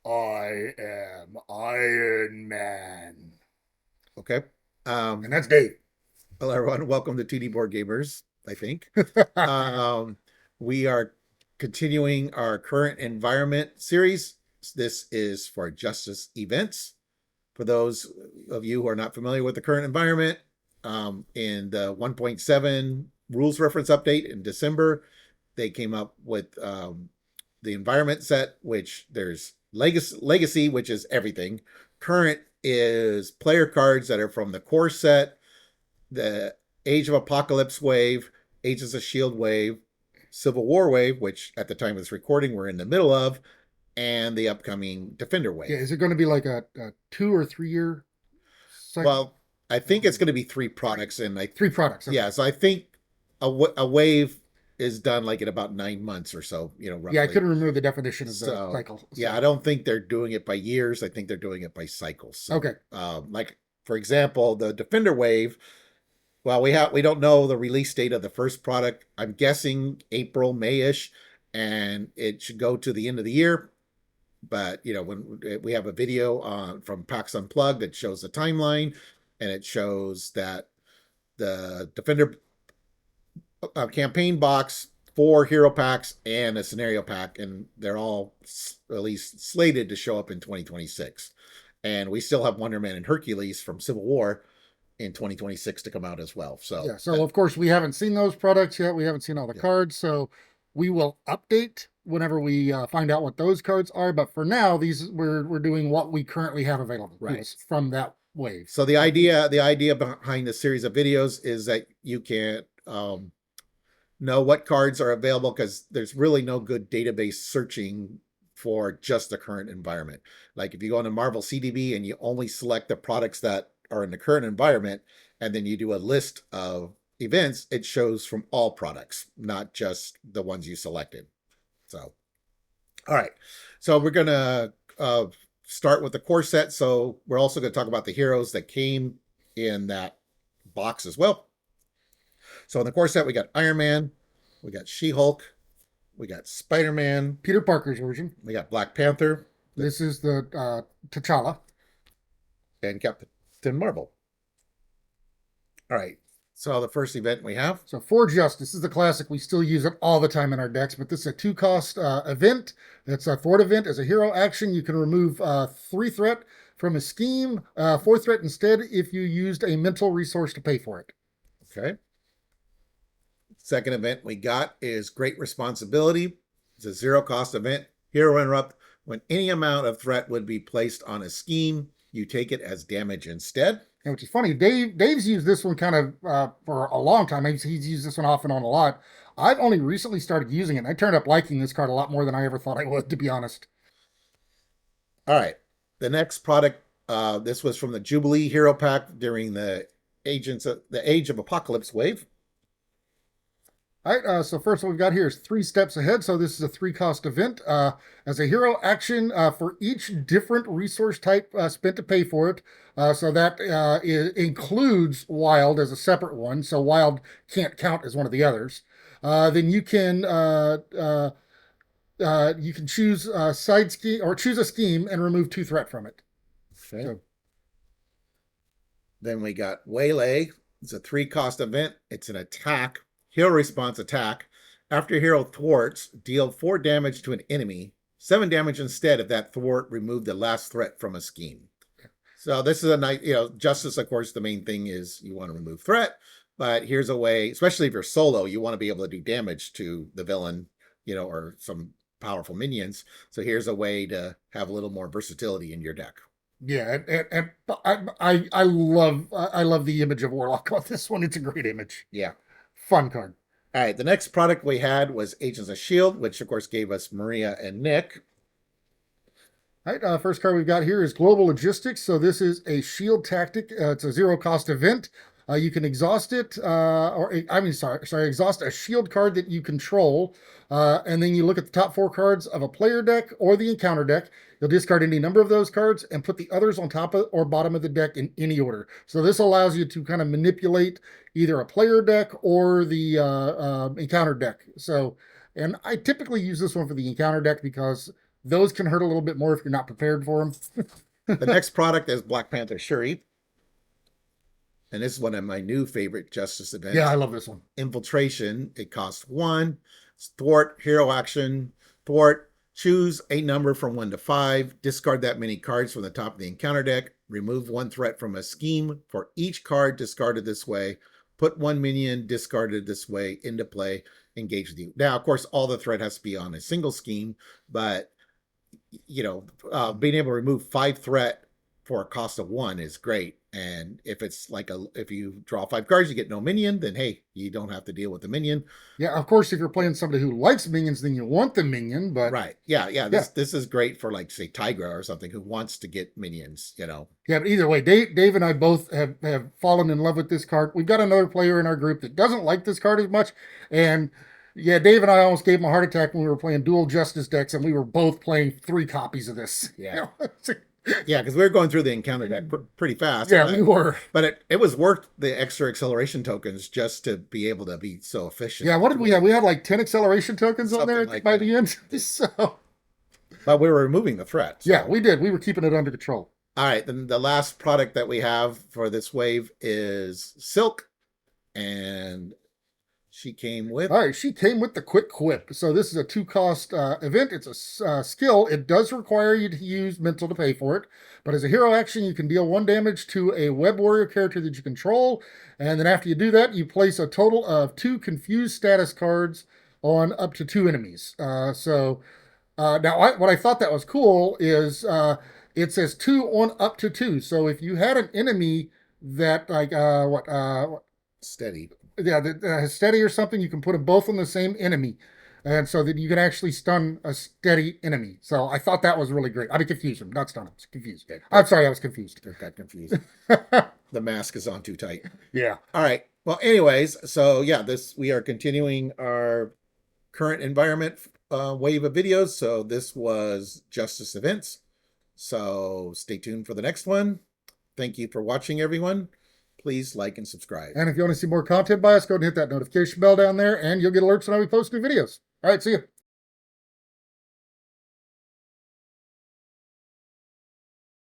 I am Iron Man. Okay. And Um, that's Dave. Hello, everyone. Welcome to TD Board Gamers, I think. Um, we are continuing our current environment series. This is for Justice events. For those of you who are not familiar with the current environment, in the 1.7 rules reference update in December, they came up with the environment set, which there's legacy, which is everything. Current is player cards that are from the core set, the Age of Apocalypse wave, Agents of S.H.I.E.L.D. wave, Civil War wave, which at the time of this recording we're in the middle of, and the upcoming Defender Yeah, wave. is it going to be like a 2 or 3 year cycle? Well, I think it's going to be three products, and Three products. Okay. yeah, so I think a wave is done like in about 9 months or so, Yeah, I roughly. couldn't remember the definition of the So cycle. yeah, I So, don't think they're doing it by years. I think they're doing it by cycles. So, okay. like for example, the Defender wave. Well, we don't know the release date of the first product. I'm guessing April, May-ish, and it should go to the end of the year. But when we have a video from PAX Unplugged that shows the timeline, and it shows that the Defender campaign box, 4 hero packs, and a scenario pack, and they're all at least slated to show up in 2026. And we still have Wonder Man and Hercules from Civil War in 2026 to come out as well. So Yeah. So, of course, we haven't seen those products yet. We haven't seen all the yeah, cards. So, we will update whenever we find out what those cards are. But for now, we're doing what we currently have available. right. From that wave. So the idea behind the series of videos is that you can know what cards are available, because there's really no good database searching for just the current environment. Like if you go into Marvel CDB and you only select the products that are in the current environment, and then you do a list of events, it shows from all products, not just the ones you selected. So, all right. So we're gonna start with the core set. So we're also going to talk about the heroes that came in that box as well. So in the core set, we got Iron Man, we got She-Hulk, we got Spider-Man, Peter Parker's version. we got Black Panther, This is the T'Challa. and Captain Marvel. All right. So the first event we have. So For Justice is the classic. We still use it all the time in our decks, but this is a 2 cost event. It's a thwart event. As a hero action, you can remove 3 threat from a scheme, 4 threat instead if you used a mental resource to pay for it. Okay. Second event we got is Great Responsibility. It's a 0 cost event. Hero interrupt. When any amount of threat would be placed on a scheme, you take it as damage instead. And which is funny. Dave's used this one kind of for a long time. He's used this one off and on a lot. I've only recently started using it. And I turned up liking this card a lot more than I ever thought I would, to be honest. All right. The next product, this was from the Jubilee Hero Pack during the Age of Apocalypse wave. All right, so first what we've got here is 3 steps ahead. So this is a 3 cost event. As a hero action, for each different resource type spent to pay for it. So that includes Wild as a separate one. So Wild can't count as one of the others. Then you can choose side scheme or choose a scheme and remove 2 threat from it. Okay. So Then we got Waylay. It's a 3 cost event. It's an attack, hero response attack. After hero thwarts, deal 4 damage to an enemy, 7 damage instead if that thwart removed the last threat from a scheme. So this is a nice, Justice, of course, the main thing is you want to remove threat, but here's a way, especially if you're solo, you want to be able to do damage to the villain, or some powerful minions. So here's a way to have a little more versatility in your deck. yeah, and I love the image of Warlock on this one. It's a great image. Yeah. Fun card. All right. The next product we had was Agents of S.H.I.E.L.D., which of course gave us Maria and Nick. All right, first card we've got here is Global Logistics. So this is a shield tactic. It's a 0 cost event. You can exhaust it, exhaust a shield card that you control, and then you look at the top 4 cards of a player deck or the encounter deck. You'll discard any number of those cards and put the others on top of or bottom of the deck in any order. So this allows you to kind of manipulate either a player deck or the encounter deck. So, and I typically use this one for the encounter deck because Those can hurt a little bit more if you're not prepared for them. The next product is Black Panther Shuri. And this is one of my new favorite Justice events. Yeah, I love this one. Infiltration. It costs 1. Thwart, hero action. Thwart, choose a number from 1 to 5. Discard that many cards from the top of the encounter deck. Remove 1 threat from a scheme for each card discarded this way. Put 1 minion discarded this way into play. Engage with you. Now, of course, all the threat has to be on a single scheme, but being able to remove 5 threat for a cost of 1 is great. And if it's like if you draw 5 cards, you get no minion, then hey, you don't have to deal with the minion. Yeah, of course, if you're playing somebody who likes minions, then you want the minion, but right. Yeah. This is great for, like, say, Tigra or something who wants to get minions, Yeah, but either way, Dave and I both have fallen in love with this card. We've got another player in our group that doesn't like this card as much. And yeah, Dave and I almost gave him a heart attack when we were playing dual justice decks, and we were both playing 3 copies of this. Yeah. Yeah, because we were going through the encounter deck pretty fast. Yeah, we were. But it was worth the extra acceleration tokens just to be able to be so efficient. Yeah, what did we have? We had like 10 acceleration tokens on there like by that. the end. So, but we were removing the threats. Yeah, we did. We were keeping it under control. All right, then the last product that we have for this wave is Silk, and she came with... All right, she came with the Quick Quip. So this is a 2-cost event. It's a skill. It does require you to use mental to pay for it. But as a hero action, you can deal 1 damage to a Web Warrior character that you control. And then after you do that, you place a total of 2 confused status cards on up to 2 enemies. Now, what I thought that was cool is it says 2 on up to 2. So if you had an enemy that, like, steady. Yeah, that steady or something, you can put them both on the same enemy. And so that you can actually stun a steady enemy. So I thought that was really great. I mean, confuse him, not stun him. Confused. I'm sorry, I was confused. Got confused. The mask is on too tight. Yeah. All right. Well, anyways, so yeah, we are continuing our current environment wave of videos. So this was Justice Events. So stay tuned for the next one. Thank you for watching, everyone. Please like and subscribe. And if you want to see more content by us, go ahead and hit that notification bell down there, and you'll get alerts when we post new videos. All right, see you.